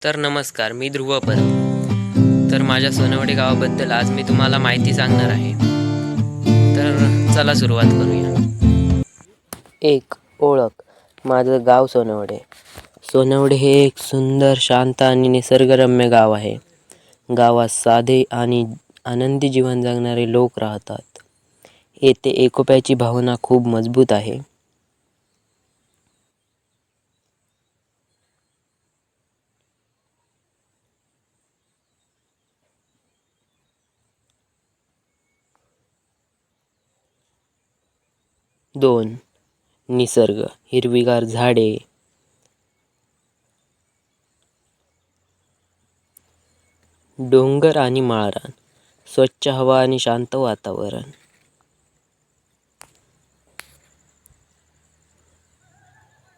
तर नमस्कार, मी ध्रुव परब. तर माझ्या सोनवडे गावाबद्दल आज मी तुम्हाला माहिती सांगणार आहे. तर चला सुरुवात करूया. एक ओळख. माझं गाव सोनवडे. सोनवडे हे एक सुंदर, शांत आणि निसर्गरम्य गाव आहे. गावात साधे आणि आनंदी जीवन जगणारे लोक राहतात. येथे एकोप्याची भावना खूप मजबूत आहे. 2. निसर्ग. हिरवीगार झाडे, डोंगर आणि माळरान, स्वच्छ हवा आणि शांत वातावरण.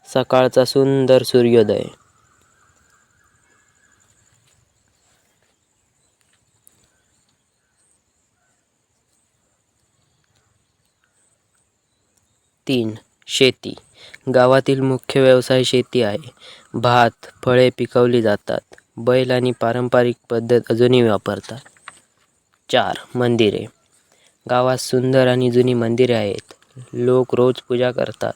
सकाळचा सुंदर सूर्योदय. तीन. शेती. गावातील मुख्य व्यवसाय शेती आहे. भात, फळे पिकवली जातात. बैल आणि पारंपरिक पद्धत अजूनही वापरतात. 4. मंदिरे. गावात सुंदर आणि जुनी मंदिरे आहेत. लोक रोज पूजा करतात.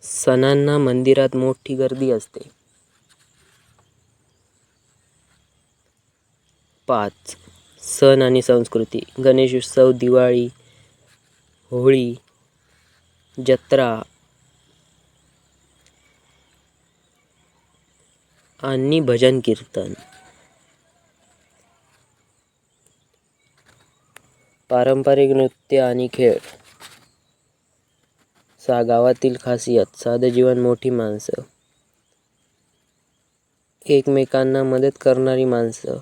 सणांना मंदिरात मोठी गर्दी असते. 5. सण आणि संस्कृती. गणेशोत्सव, दिवाळी, होळी, जत्रा आणि भजन कीर्तन. पारंपरिक नृत्य आणि खेळ. गावातील खासियत. साधं जीवन, मोठी माणसं, एकमेकांना मदत करणारी माणसं,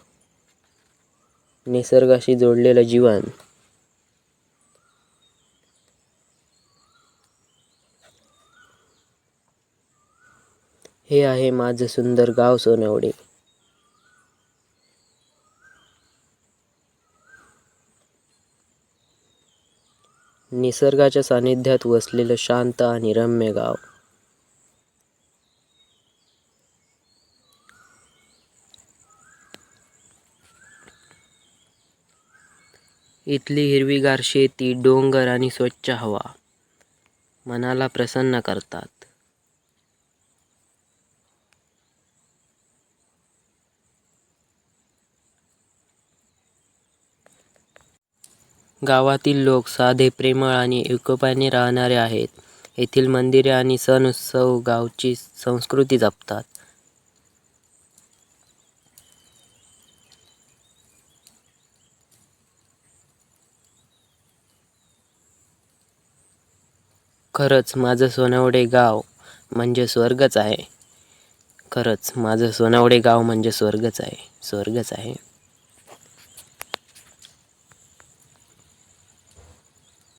निसर्गाशी जोडलेलं जीवन. हे आहे माझं सुंदर गाव सोनवडे. निसर्गाच्या सानिध्यात वसलेलं शांत आणि रम्य गाव. इथली हिरवीगार शेती, डोंगर आणि स्वच्छ हवा मनाला प्रसन्न करतात. गावातील लोक साधे, प्रेमळ आणि एकोप्याने राहणारे आहेत. येथील मंदिरे आणि सण उत्सव गावची संस्कृती जपतात. खरंच माझं सोनवडे गाव म्हणजे स्वर्गच आहे. खरंच माझं सोनवडे गाव म्हणजे स्वर्गच आहे.